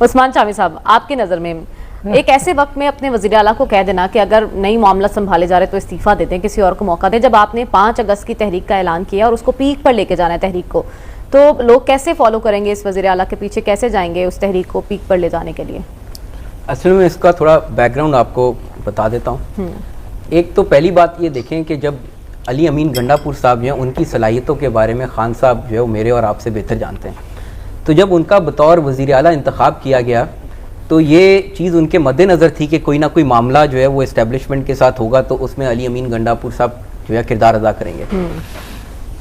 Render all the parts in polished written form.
عثمان شامی صاحب، آپ کی نظر میں ایک ایسے وقت میں اپنے وزیر اعلیٰ کو کہہ دینا کہ اگر نئی معاملہ سنبھالے جا رہے تو استعفیٰ دے دیں، کسی اور کو موقع دیں، جب آپ نے 5 اگست کی تحریک کا اعلان کیا اور اس کو پیک پر لے کے جانا ہے تحریک کو، تو لوگ کیسے فالو کریں گے اس وزیر اعلیٰ کے پیچھے، کیسے جائیں گے اس تحریک کو پیک پر لے جانے کے لیے؟ اصل میں اس کا تھوڑا بیک گراؤنڈ آپ کو بتا دیتا ہوں. ایک تو پہلی بات یہ دیکھیں کہ جب علی امین گنڈا پور صاحب جو ہیں ان کی صلاحیتوں کے بارے میں خان صاحب جو ہے وہ میرے اور آپ سے بہتر جانتے ہیں. تو جب ان کا بطور وزیر اعلیٰ انتخاب کیا گیا تو یہ چیز ان کے مد نظر تھی کہ کوئی نہ کوئی معاملہ جو ہے وہ اسٹیبلشمنٹ کے ساتھ ہوگا تو اس میں علی امین گنڈا پور صاحب جو ہے کردار ادا کریں گے.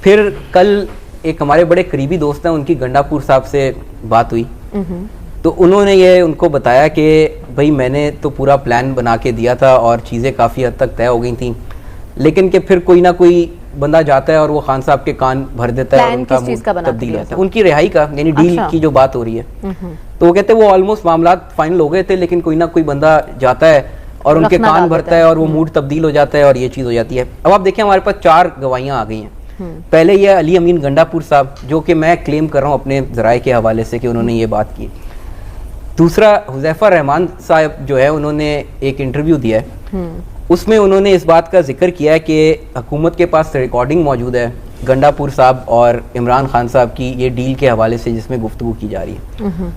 پھر کل ایک ہمارے بڑے قریبی دوست ہیں، ان کی گنڈا پور صاحب سے بات ہوئی تو انہوں نے یہ ان کو بتایا کہ بھائی میں نے تو پورا پلان بنا کے دیا تھا اور چیزیں کافی حد تک طے ہو گئی تھیں، لیکن کہ پھر کوئی نہ کوئی بندہ جاتا ہے اور وہ خان صاحب کے کان بھر دیتا ہے اور ان کا تبدیل ہوتا ہے، ان کی رہائی کا، یعنی ڈیل کی جو بات ہو رہی ہے. تو وہ کہتے ہیں وہ آلموسٹ معاملات فائنل ہو گئے تھے، لیکن کوئی نہ کوئی بندہ جاتا ہے اور ان کے کان بھرتا ہے اور وہ موڈ تبدیل ہو جاتا ہے اور یہ چیز ہو جاتی ہے. اب آپ دیکھیں ہمارے پاس 4 گواہیاں آ گئی ہیں. پہلے یہ علی امین گنڈا پور صاحب جو کہ میں کلیم کر رہا ہوں اپنے ذرائع کے حوالے سے کہ انہوں نے یہ بات کی. دوسرا حذیفہ رحمان صاحب جو ہے انہوں نے ایک انٹرویو دیا ہے، اس میں انہوں نے اس بات کا ذکر کیا ہے کہ حکومت کے پاس ریکارڈنگ موجود ہے گنڈا پور صاحب اور عمران خان صاحب کی یہ ڈیل کے حوالے سے جس میں گفتگو کی جا رہی ہے.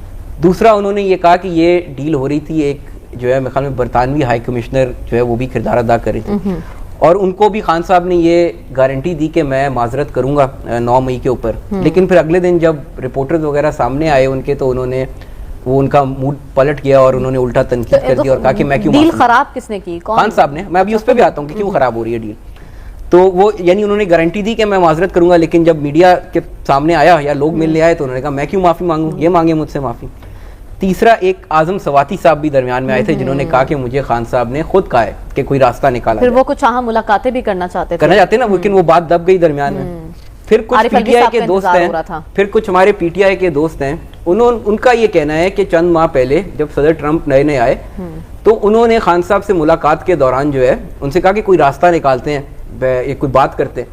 دوسرا انہوں نے یہ کہا کہ یہ ڈیل ہو رہی تھی ایک جو ہے میرے خیال میں برطانوی ہائی کمشنر جو ہے وہ بھی کردار ادا کر رہی تھی اور ان کو بھی خان صاحب نے یہ گارنٹی دی کہ میں معذرت کروں گا 9 مئی کے اوپر. لیکن پھر اگلے دن جب رپورٹرز وغیرہ سامنے آئے ان کے تو انہوں نے وہ ان کا موڈ پلٹ گیا اور انہوں نے الٹا تنقید کر دی اور کہا کہ میں کیوں ڈیل خراب کس نے کی؟ خان صاحب نے. میں ابھی اس پہ بھی آتا ہوں کہ کیوں خراب ہو رہی ہے ڈیل. تو وہ یعنی انہوں نے گارنٹی دی کہ میں معذرت کروں گا، لیکن جب میڈیا کے سامنے آیا یا لوگ ملنے آئے تو انہوں نے کہا میں کیوں معافی مانگوں، یہ مانگے مجھ سے معافی. تیسرا ایک اعظم سواتی صاحب بھی درمیان میں آئے تھے جنہوں نے کہا کہ مجھے خان صاحب نے خود کہا ہے کہ کوئی راستہ نکالا. پھر وہ کچھ ملاقاتیں بھی کرنا چاہتے نا، لیکن وہ بات دب گئی درمیان میں. پھر کچھ پی ٹی آئی کے دوست ہیں، پھر کچھ ہمارے پی ٹی آئی کے دوست ہیں، ان کا یہ کہنا ہے کہ چند ماہ پہلے جب صدر ٹرمپ نئے آئے تو انہوں نے خان صاحب سے ملاقات کے دوران جو ہے ان سے کہا کہ کوئی راستہ نکالتے ہیں، کوئی بات کرتے ہیں.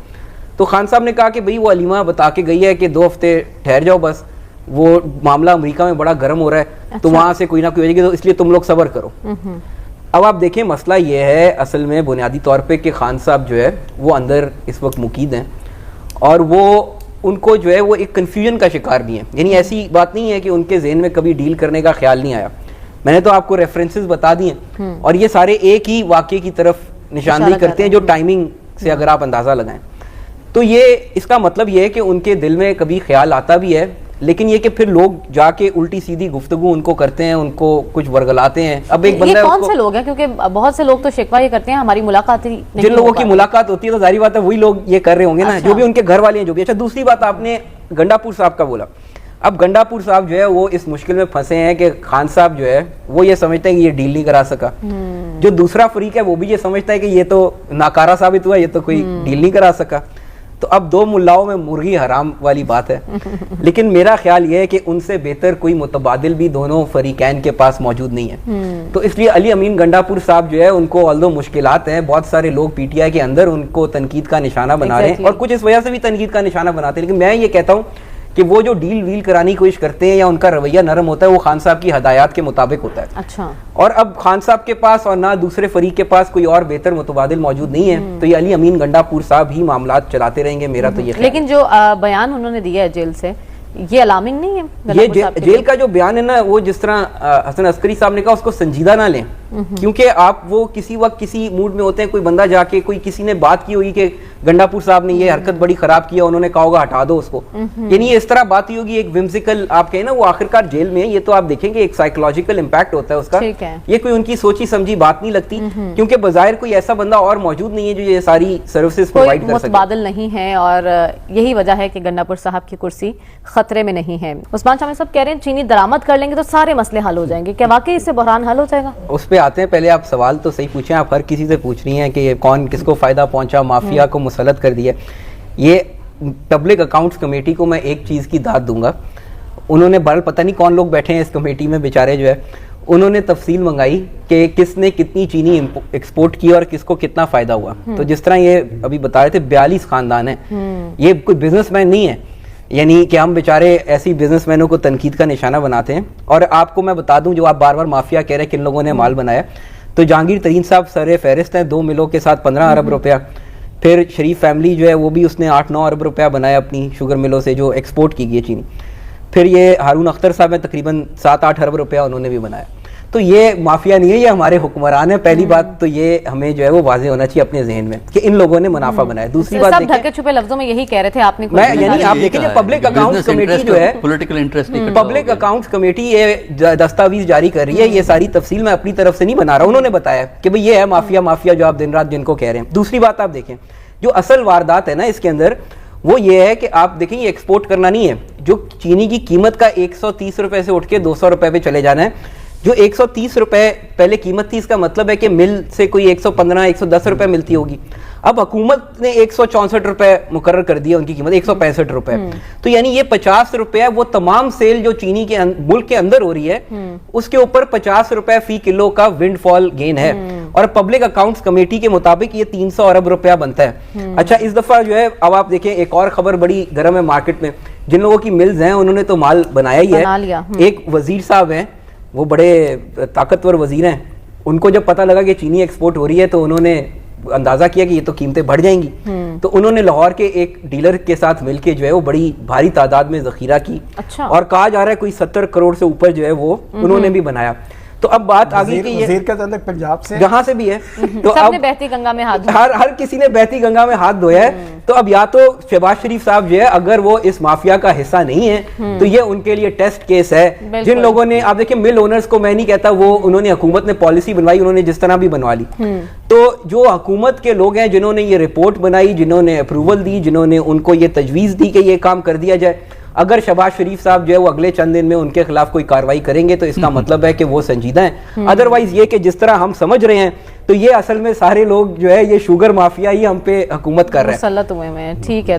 تو خان صاحب نے کہا کہ بھئی وہ علیمہ بتا کے گئی ہے کہ 2 ہفتے ٹھہر جاؤ، بس وہ معاملہ امریکہ میں بڑا گرم ہو رہا ہے تو وہاں سے کوئی نہ کوئی ہو جائے گی، تو اس لیے تم لوگ صبر کرو. اب آپ دیکھیں مسئلہ یہ ہے اصل میں بنیادی طور پہ کہ خان صاحب جو ہے وہ اندر اس وقت مقید ہیں اور وہ ان کو جو ہے وہ ایک کنفیوژن کا شکار بھی ہیں. یعنی ایسی بات نہیں ہے کہ ان کے ذہن میں کبھی ڈیل کرنے کا خیال نہیں آیا. میں نے تو آپ کو ریفرنسز بتا دی ہیں اور یہ سارے ایک ہی واقعے کی طرف نشاندہی کرتے ہیں جو ٹائمنگ سے اگر آپ اندازہ لگائیں تو یہ اس کا مطلب یہ ہے کہ ان کے دل میں کبھی خیال آتا بھی ہے، لیکن یہ کہ پھر لوگ جا کے الٹی سیدھی گفتگو ان کو کرتے ہیں، ان کو کچھ ورگلاتے ہیں. اب ایک بندہ کون سے لوگ ہیں؟ کیونکہ بہت سے لوگ تو شکوہ یہ کرتے ہیں ہماری ملاقات ہی نہیں، جن لوگوں کی ملاقات ہوتی ہے تو ظاہری بات ہے وہی لوگ یہ کر رہے ہوں گے نا، جو بھی ان کے گھر والے ہیں جو بھی. اچھا دوسری بات آپ نے گنڈا پور صاحب کا بولا. اب گنڈا پور صاحب جو ہے وہ اس مشکل میں پھنسے ہیں کہ خان صاحب جو ہے وہ یہ سمجھتے ہیں کہ یہ ڈیل نہیں کرا سکا، جو دوسرا فریق ہے وہ بھی یہ سمجھتا ہے کہ یہ تو ناکارہ ثابت ہوا، یہ تو کوئی ڈیل نہیں کرا سکا. تو اب 2 ملاؤں میں مرغی حرام والی بات ہے. لیکن میرا خیال یہ ہے کہ ان سے بہتر کوئی متبادل بھی دونوں فریقین کے پاس موجود نہیں ہے. تو اس لیے علی امین گنڈا پور صاحب جو ہے ان کو although مشکلات ہیں، بہت سارے لوگ پی ٹی آئی کے اندر ان کو تنقید کا نشانہ بنا رہے ہیں اور کچھ اس وجہ سے بھی تنقید کا نشانہ بناتے ہیں. لیکن میں یہ کہتا ہوں کہ وہ جو ڈیل ویل کرانی کی کوشش کرتے ہیں یا ان کا رویہ نرم ہوتا ہے وہ خان صاحب کی ہدایات کے مطابق ہوتا ہے. اچھا. اور اب خان صاحب کے پاس اور نہ دوسرے فریق کے پاس کوئی اور بہتر متبادل موجود نہیں ہے تو یہ علی امین گنڈا پور صاحب ہی معاملات چلاتے رہیں گے، میرا تو یہ خیال. لیکن جو بیان انہوں نے دیا ہے جیل سے یہ الارمنگ نہیں ہے؟ یہ جیل کا جو بیان ہے نا وہ جس طرح حسن عسکری صاحب نے کہا اس کو سنجیدہ نہ لیں، کیونکہ آپ وہ کسی وقت کسی موڈ میں ہوتے ہیں، کوئی بندہ جا کے کوئی کسی نے بات کی ہوئی کہ گنڈا پور صاحب نے یہ حرکت بڑی خراب کیا، انہوں نے کہا ہوگا ہٹا دو اس کو، یعنی یہ اس طرح بات ہی ہوگی ایک ومزیکل. آپ کہیں نا وہ آخرکار جیل میں ہے، یہ تو آپ دیکھیں گے ایک سائیکولوجیکل امپیکٹ ہوتا ہے اس کا. یہ کوئی ان کی سوچی سمجھی بات نہیں لگتی کیونکہ بظاہر کوئی ایسا بندہ اور موجود نہیں ہے جو یہ ساری سروسز پرووائڈ کر سکے، متبادل نہیں ہے اور یہی وجہ ہے کہ گنڈا پور صاحب کی کرسی خطرے میں نہیں ہے. عثمان شامی صاحب کہہ رہے ہیں چینی درآمد کر لیں گے تو سارے مسئلے حل ہو جائیں گے، کیا واقعی اس سے بحران حل ہو جائے گا؟ اس پہ آتے ہیں. پہلے آپ سوال تو صحیح پوچھیں، آپ ہر کسی سے پوچھ رہی ہیں کہ یہ کون کس کو فائدہ پہنچا، مافیا کو مسلط کر دیا. یہ پبلک اکاؤنٹس کمیٹی کو میں ایک چیز کی داد دوں گا، انہوں نے بہرحال پتہ نہیں کون لوگ بیٹھے ہیں اس کمیٹی میں بیچارے جو ہے، انہوں نے تفصیل منگائی کہ کس نے کتنی چینی ایکسپورٹ کی اور کس کو کتنا فائدہ ہوا. تو جس طرح یہ ابھی بتا رہے تھے 42 خاندان ہیں، یہ کوئی بزنس مین نہیں ہے یعنی کہ ہم بیچارے ایسی بزنس مینوں کو تنقید کا نشانہ بناتے ہیں. اور آپ کو میں بتا دوں, جو آپ بار بار مافیا کہہ رہے ہیں کن لوگوں نے مال بنایا, تو جہانگیر ترین صاحب سر فہرست ہیں, 2 ملوں کے ساتھ 15 ارب روپیہ. پھر شریف فیملی جو ہے وہ بھی اس نے 8-9 ارب روپیہ بنایا اپنی شوگر ملوں سے جو ایکسپورٹ کی گئی چینی. پھر یہ ہارون اختر صاحب ہیں, تقریباً 7-8 ارب روپیہ انہوں نے بھی بنایا. تو یہ مافیا نہیں ہے, یہ ہمارے حکمران ہیں. پہلی بات تو یہ ہمیں جو ہے وہ واضح ہونا چاہیے اپنے ذہن میں کہ ان لوگوں نے منافع بنایا. دوسری بات سب ڈھکے چھپے لفظوں میں یہی کہہ رہے تھے آپ نے, میں یعنی آپ دیکھیں پبلک اکاؤنٹس کمیٹی جو ہے, political interest public accounts committee یہ دستاویز جاری کر رہی ہے. یہ ساری تفصیل میں اپنی طرف سے نہیں بنا رہا, انہوں نے بتایا کہ بھئی یہ ہے مافیا مافیا جو آپ دن رات جن کو کہہ رہے ہیں. دوسری بات آپ دیکھیں, جو اصل واردات ہے نا اس کے اندر, وہ یہ ہے کہ آپ دیکھیں یہ ایکسپورٹ کرنا نہیں ہے. جو چینی کی قیمت کا 130 روپے سے اٹھ کے 200 روپے پہ چلے جانا ہے, جو 130 روپے پہلے قیمت تھی, اس کا مطلب ہے کہ مل سے کوئی 115-110 روپے ملتی ہوگی. اب حکومت نے 164 روپے مقرر کر دیا ان کی قیمت, 165 روپے. تو یعنی یہ 50 روپے وہ تمام سیل جو چینی کے ملک کے اندر ہو رہی ہے اس کے اوپر 50 روپے فی کلو کا ونڈ فال گین ہے. اور پبلک اکاؤنٹس کمیٹی کے مطابق یہ 300 ارب روپیہ بنتا ہے. اچھا اس دفعہ جو ہے اب آپ دیکھیں ایک اور خبر بڑی گرم ہے مارکیٹ میں, جن لوگوں کی ملز ہیں انہوں نے تو مال بنایا ہی ہے. ایک وزیر صاحب ہیں, وہ بڑے طاقتور وزیر ہیں, ان کو جب پتہ لگا کہ چینی ایکسپورٹ ہو رہی ہے تو انہوں نے اندازہ کیا کہ یہ تو قیمتیں بڑھ جائیں گی. تو انہوں نے لاہور کے ایک ڈیلر کے ساتھ مل کے جو ہے وہ بڑی بھاری تعداد میں ذخیرہ کی, اور کہا جا رہا ہے کوئی 70 کروڑ سے اوپر جو ہے وہ انہوں نے بھی بنایا. تو اب بات آگئی کہ یہ وزیر کا تعلق پنجاب سے, جہاں سے بھی ہے, تو سب اب نے بہتی گنگا میں ہاتھ ہر کسی نے بہتی گنگا میں ہاتھ دھویا ہے. تو اب یا تو شہباز شریف صاحب جو ہے اگر وہ اس مافیا کا حصہ نہیں ہے تو یہ ان کے لیے ٹیسٹ کیس ہے. جن لوگوں نے, آپ دیکھیں مل اونرز کو میں نہیں کہتا, وہ انہوں نے حکومت نے پالیسی بنوائی, انہوں نے جس طرح بھی بنوا لی. تو جو حکومت کے لوگ ہیں جنہوں نے یہ رپورٹ بنائی, جنہوں نے اپروول دی, جنہوں نے ان کو یہ تجویز دی کہ یہ کام کر دیا جائے, اگر شہباز شریف صاحب جو ہے وہ اگلے چند دن میں ان کے خلاف کوئی کاروائی کریں گے تو اس کا مطلب ہے کہ وہ سنجیدہ ہیں. ادروائز یہ کہ جس طرح ہم سمجھ رہے ہیں تو یہ اصل میں سارے لوگ جو ہے یہ شوگر مافیا ہی ہم پہ حکومت کر رہے ہیں. مسلط ہوئے ہیں. ٹھیک ہے.